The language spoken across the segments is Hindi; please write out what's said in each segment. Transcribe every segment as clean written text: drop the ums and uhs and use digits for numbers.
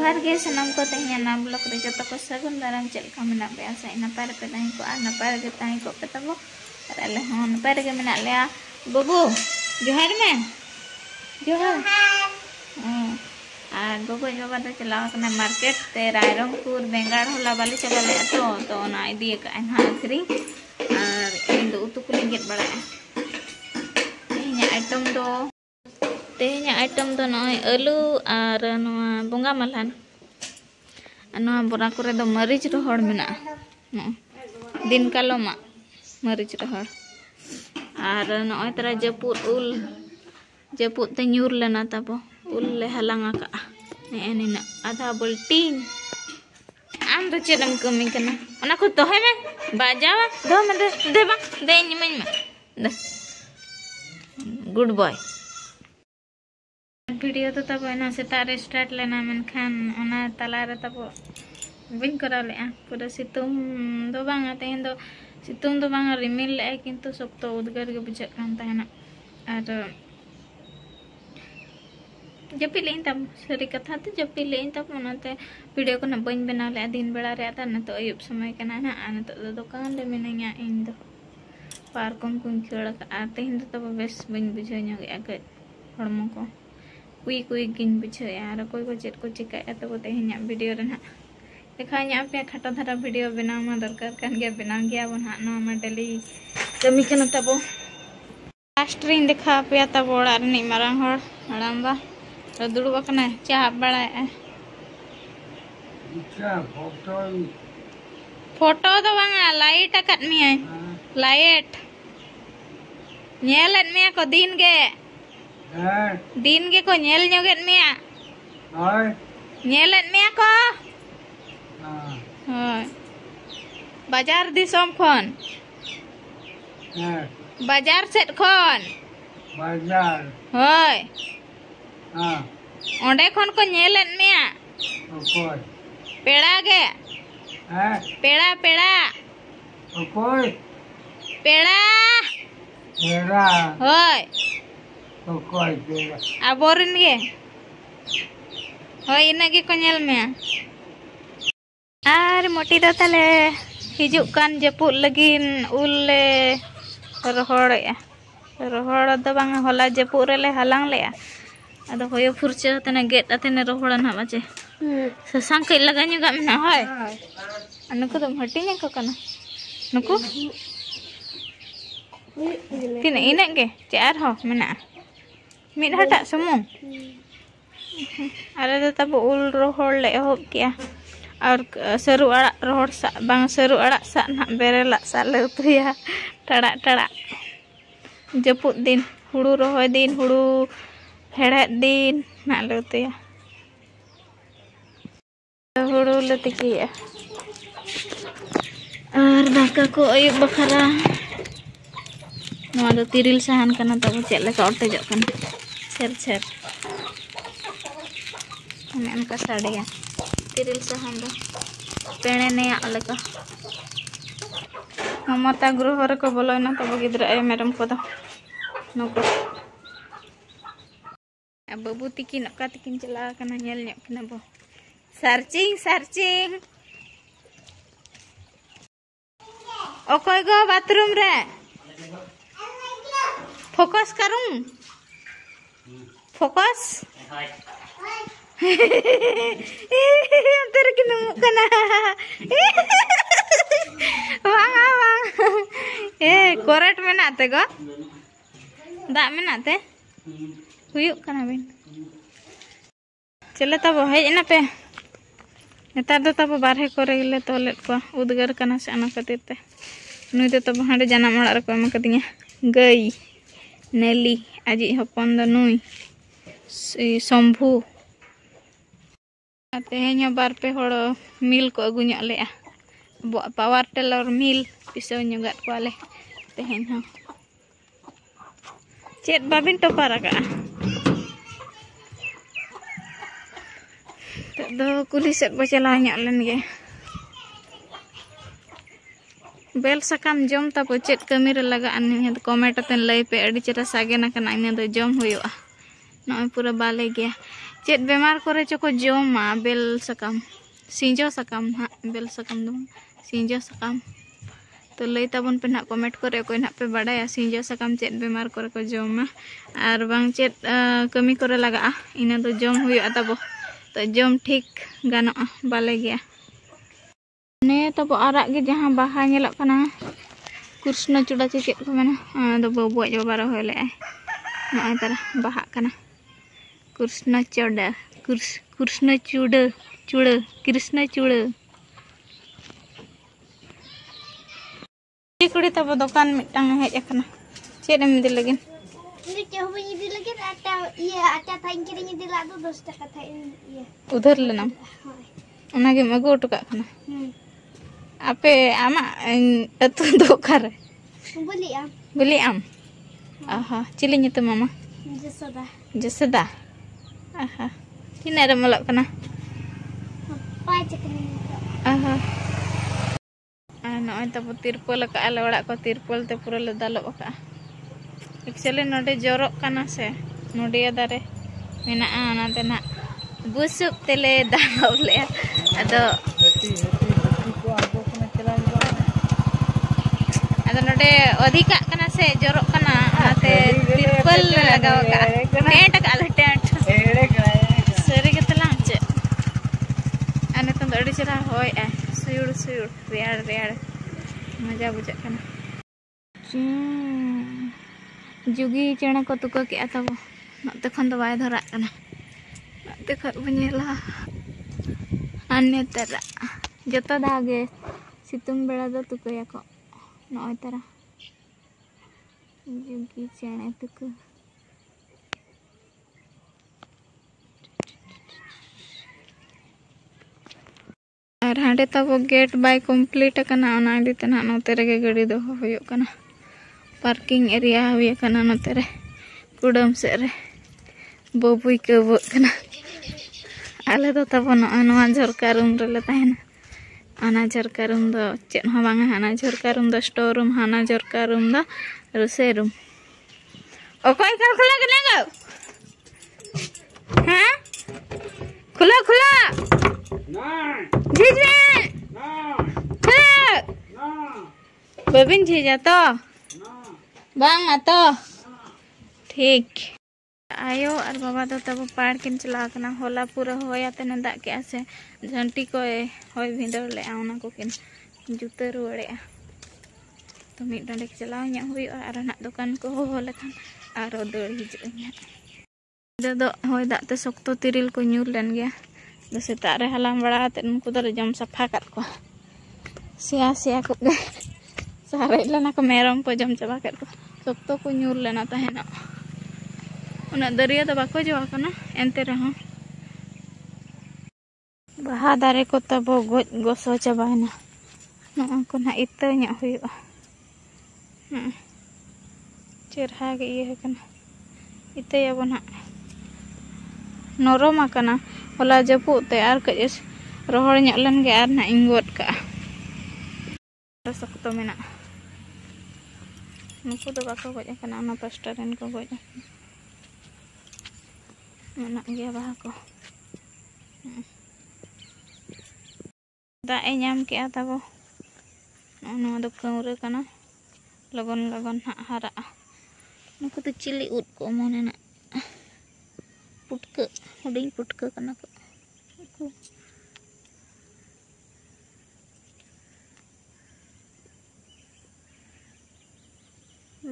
जोहार गे सनम को तेहना ना ब्लॉक रे जतो को सगुन दाराम चल का मेना पे आसा नपाय पे ताई को आ नपाय गे ताई को पे तबो अरे हां नपाय गे मेना ले बाबू जोहार में जोहार और बाबू बाबा तो चला कना मार्केट ते रायरंगपुर बेंगाड़ होला बाली चला ले तो ना इदी का ना आखरी और इन दो उतु को गेट बड़ा तेहना आइटम दो नय आलू और नवा बोंगा मलहान नवा बोरा करे दो मरीच रोहड़ मेना दिन कालोमा मरीच रोहड़ और नय तरा जपुत ते ᱧᱩᱨ लेना तबो उल ले हलांगा का नेनिना आधा बल्टीन आम तो चेदम कमी कना ओना को दोहे में बाजावा दो में दे बा दे निमन में दे गुड बॉय वीडियो तो तब ना सेता रे स्टार्ट लेना मन खान ओना तला रे तब बिन करा ले पूरा सितुम दो बांगा तेन दो सितुम दो बांगा रिमिल ले किंतु सख्तो उद्गार गे बुझा कान ताहेना और जपी लेन तब सरी कथा तो जपी लेन तब ओनाते वीडियो को ना बन बना ले दिन बेला रे आता न तो अयुब समय कना ना न तो दुकान ले मिनया इन दो पार्कम कुन खेल का तेन तो तब बेस बन बुझा ᱧᱚᱜ गे हड़मो को कुई गिन बुझे यार कोई को चेट को चिका तब तेहना वीडियो रे ना देखा पे खाटो धारा वीडियो बनाव मा दरकार कान गया बनाव गया बन हा नो मा डेली कमी कना तब लास्ट रे देखा पे तब ओड़ा रे मारांग हड़ हड़ाम बा तो दुड़बा कना चाह बड़ा फोटो तो बांगा लाइट अकत मिया लाइट नेलत मिया को दिन गे को नेल ᱧᱚᱜᱮᱫ मिया होय नेलत मिया को होय बाजार दिसम खन बाजार सेट खन बाजार होय हां ओंडे खन को नेलत मिया ओकोय पेड़ा गे पेड़ा पेड़ा ओकोय पेड़ा पेड़ा होय ओकोय पेड़ा आबोरिन गे होय इनगे को नेल में आर मोटी दो तले हिजुक कान जपुत लगिन उल ले रोहड़ दो बांगा होला जपुत रे ले हलांग ले अदो होयो फुरचे तने गेट अतने रोहड़ ना बाचे ससांग के लगा ᱧᱚᱜ मेना होय अनको तो हटिने को कना नुको तीन इनक गे चार हो मेना मिड हटा सुमुंग अरे तो तब उल रोहड़ ले हो किया और सरू अड़ा रोहड़ सा बांग सरू अड़ा सा ना बेरेला सा ले उतरिया टड़ा टड़ा जपुत दिन हुड़ू रोहय दिन हुड़ू हेड़े दिन ना ले उतरिया हुड़ू ले तिकिया और दाका को अयुब बखरा नवा दो तिरिल साहन कना तब चेक लेका अटेजो कना छेर छेर उनका साड़िया तिरिल साहन दो पेणे नेया लेका ममता गृह रे को बोलना तब गिद्रा ए मेरम को दो नको बाबू तिकी नका तिकिन चला कना नेल ᱧᱚᱜ कना बो सर्चिंग ओकोय गो बाथरूम रे फोकस करूं फोकस अंतर के नमु कना वांग ए कोरेट में नाते गो दा में नाते हुयुक कना बिन चले तब हेज ना पे नेतार दो तब बारहे करे गिले तोलेट को उद्गार कना से अना खातिर ते नुई दो तब हांडे जानाम ओड़ा रे को एम कदिया गई नेली आजी हपन दो नुई शंभू तेहन बार पे हड़ मिल को अगु ᱧᱚᱜ लेआ पावर टेलर मिल पिसौ ᱧᱚᱜᱟत कोले तेहन हो चेत बाबिन टोपार का तो कुली सेट बो चला ᱧᱚᱜ लेन गे बेल सकाम जम तब चेत कमी रे लगा अन कमेंट तन लई पे अड़ी चेरा सागे ना कना इन दो जम होयो नय पूरा बाले गया चेत बेमार करे चो जमा बेल सकाम सिंजो सकाम ना बेल सकाम दो सिंजो सकाम तो लई ताबन पे ना कमेंट करे कोई ना पे बाडाया सिंजो सकाम चेत बेमार करे को जमा और बांग चेत कमी करे लगा इना तो जम हुआ ताबो तो जम ठीक गानो बाले गया ने तब आराग के जहाँ बाहा नेलक कना कृष्ण चूड़ा चे चेत को मेना दो बबुआ जो बारो होले नय तारा बाहा कना कृष्ण चूड़ा कृष्ण चूड़ा चूड़ा कृष्ण चूड़ा कुड़ी तब दुकान मिटांग हेज अकना चेत एम इदी लगिन उधर लेना उनागे मगो टका कना आपे आमा अतु दोकार बोली आम आहा चिली नित मामा जसदा आहा तिना रे मलक कना आहा नय तब तिरपल का आले ओड़ा को तिरपल ते पूरा ले दालो का एक्चुअली नोडे जरो कना से नोडिया दारे मेना आना ते ना बुसुप तेले दालो ले अदो नोडे अधिका कना से जरो कना आते तिरपल लगाव का टेंट का ले टेंट सरी के तलाम चे अने तो अड़ी चरा होय आ सुयुड़ सुयुड़ रेयाड़ रेयाड़ मजा बुझा कना जुगी चेणा को तुका के तब नते खन तो बाय धरा कना नते खर बनेला अन्य तरा जतो दागे सितुंग बेड़ा दो तुकया को नय तरा जुगी चेणे तुका और हांडे तब गेट बाय कंप्लीट कना ओना आडी तना नोते रे गाड़ी दो होयो कना पार्किंग एरिया हुई कना नोते रे कुडम से रे बबुई के बो कना आले तो तब नवा झरका रूम रे ले ताहेना आना झरका रूम दो चेत हो बांगा हाना झरका रूम दो स्टोर रूम हाना झरका रूम दो रुसे रूम ओकोय कर खुला के गो हां खुला खुला झिझे बबिन झिझा तो बांगा तो ठीक आयो और बाबा तो तब पाड़ किन चला कना होला पूरा होया तने दाग के से झंटी को होय भिंदर ले आउना को किन जुते रुवाड़े तो मिड डंडे के चला nya हुई और ना दुकान को हो लेखान और दौड़ हिजुnya दो होय दाग ते सख्तो तिरिल को ᱧᱩᱨ len गया दो सेता रे हलाम बड़ा ते उनको दो जम सफा कर को सिया सिया को सारे लेना को मेरम को जम चबा कर को सख्तो को ᱧᱩᱨ लेना तहेना उना दरिया तो बाको जवा कना एनते रहो बाहा दारे को तब गोज गोसो चबायना नो को ना इत्ते nya हुयुआ चेरहा गे ये कना इत्ते याबो ना नरम आकना होला जपुत ते आर कजे रोहड़ ᱧᱚᱜ len गे आर ना इंगोट का सख्तो मेना नुकु दो बाको गोज आकना ना पास्टा रेन को गोज मेना गया बाहा को दा ए नाम के ताबो नो दो कौरे कना लगन लगन हारा नुकु तो चिली उद को मोने ना पुटके हुडिंग पुटके कना को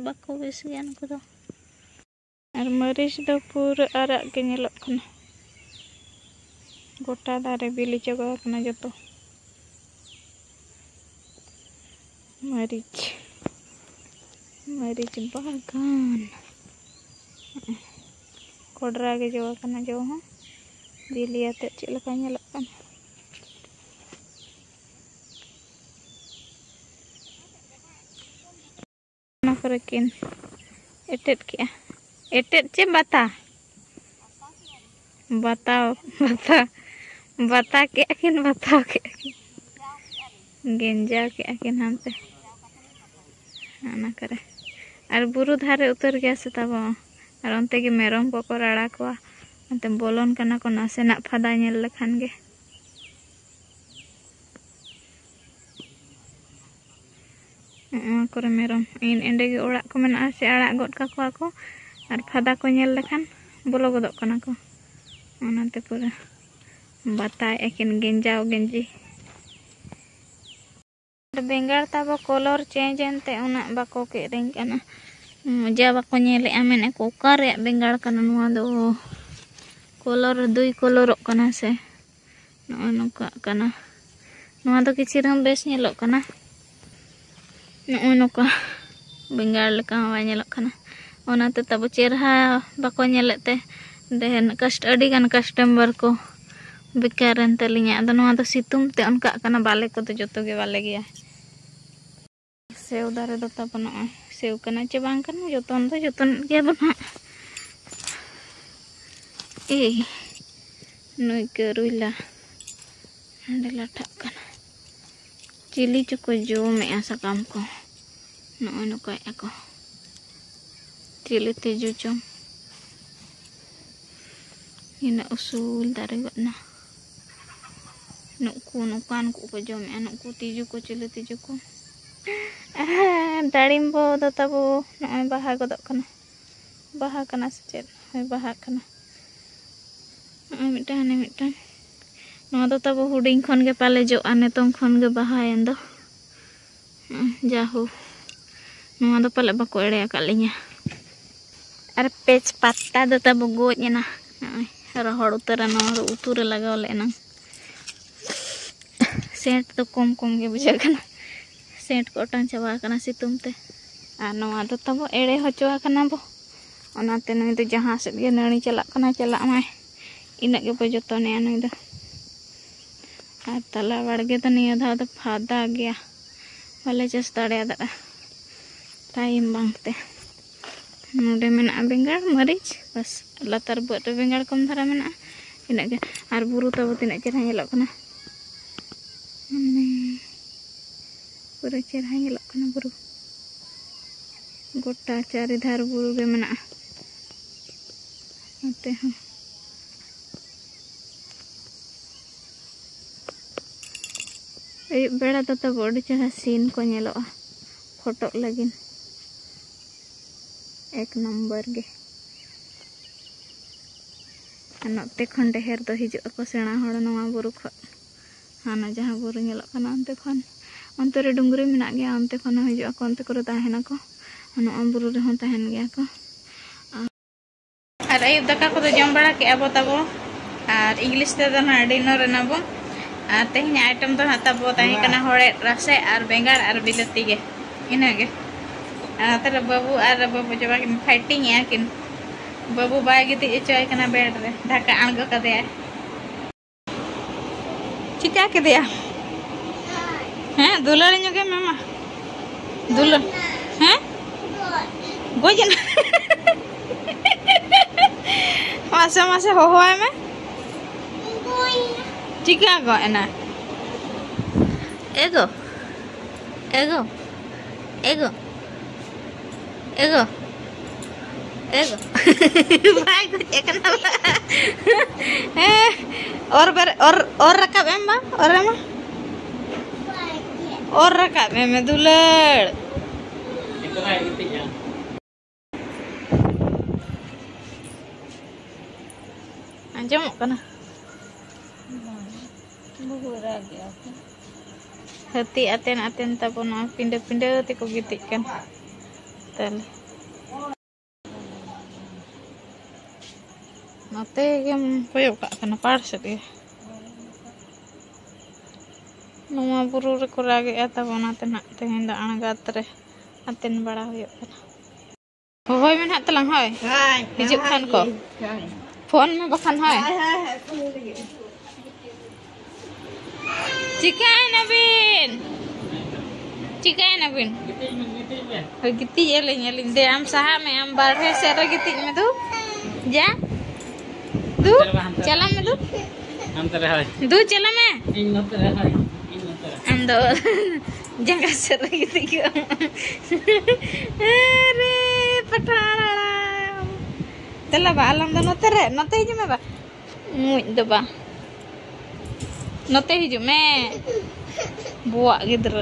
बाको बेस गया नुकु दो और मरीच दो पूरा आराग के नेलक कना गोटा दारे बिली चबा कना जतो मरीच मरीच बागान कोडरा के जो कना जो हो बिली आते चेक लका नेलक कना ना करे किन एटेट के एटेट चे बता बताओ बता बता के अकिन बताओ के गेंजा के अकिन हमसे आना करे और बुरु धारे उतर गया से तब और अंते के मेरम को राड़ा को अंते बोलन कना को नासेना फादा नेल लेखान गे करे मेरम इन एंडे गे ओड़ा को मेना से आड़ा गद काकोआ को और फादा को नेल लेखान बोलो गदक कना को ओनाते पूरा बताए एकिन गेंजाओ गेंजी बेंगार ताबो कलर चेंज एनते उना बाको किरिंग कना मजा बाको नेले आमेने को कारे बेंगार कना नुआ दो कलर दुई कलर कना से नो नोका कना नुआ दो किछि रम बेस नेलो कना नो नोका बेंगार लेका वा नेलो कना ओनाते ताबो चेरहा बाको नेलेते देहन कष्ट अडी गान कस्टमर को बेकारन तलिया अदो नुआ दो सितुम ते उनका कना बाले को तो जतो गे बाले गया सेव दारे दो तब न सेव कना चे बांग कना जतन दो जतन गे बना ए नुई करुला हंडेला ठक कना चिली चको जो में आसा काम को नो नो काय को चिली तेजु चम ina usul dari gana nuku nukan ku jom nuku tiju ko cili tiju ko darimbo do tabu noy baha godok kana secet baha kana mitan no do tabu huding khon ge pale jo ane tong khon ge baha endo jahu no do pale bako ere akalinya ar pech patta do tabu goj na रोहड़ उतरा उतुरे लगाव लेना सेंट तो कम कम के बुझा सेंट को अटान चाबा सितुम ते तो तब एड़े हचवा बो ओनाते नई तो जहाँ से गे नड़ी चला माय इन बो जतने नई दो तला बाड़गे तो निया धा तो फादा गया बाले चेस दाड़ा टाइम बांगते नोडे मेना बेंगार मरीच बस लातार बट बेंगार कम धारा मेना इना के आर बुरु तब तिना चेहरा नेलो कना पूरा चेहरा नेलो कना बुरु गोटा चारि धार बुरु गे मेना ओते ह ए बेड़ा तो तब बड़ी चेहरा सीन को नेलो फोटो लगिन एक नंबर गे नते खन ढेर तो हिजुआ को सेना हड़ नवा बुरु ख हाना जहाँ बुरु नेलो कना अंते खन अंते रे डुंगरी मेना गया अंते खन हिजुआ को अंते करे ताहेना को नो बुरु रे हों ताहेन गया को आर अयुब दाका को जम बड़ा के अब तबो आर इंग्लिश ते ना डिनर नाबो आर तेहनी आइटम तो हाताबो ताहे कना हड़े रसे आर बेंगार आर बिलती गे इना गे तर बाबू आर बाबू जब फाइटिंग है किन बाबू बाय गिति चोय कना बेड रे ढाका आणगो कदे चिका के दिया हैं दुलारी नगे मामा दुल हैं गोजन मासे मासे हो होय में चिका गो एना एगो एगो एगो एगो एगो भाई कुछ एकना और रकाब एम बा और रकाब में दुलड़ अंजम कना बुरा गया हती आतेन तब पिंडे पिंडे ते को गिति कन तल नते गेम कोयो का कना पाड़ सके नुआ बुरु रे को रागे तब ओनाते ना तेहेन दा अणगात रे आतेन बड़ा होय कना होय में हाथ तलंग होय हिजु खान को फोन में बखान होय चिकाय नबीन गिती एलिंग दे आम सहा में आम बारहे से रे गिती में दू जा दू चला में दू हम तरे होय दू चला में इन न तरे होय हम दो जगह से रे गिती अरे पठाड़ा तेला बा आलम दो नोते रे नोते हिजु में बा मुज दो बा नोते हिजु में बुआ गिद्र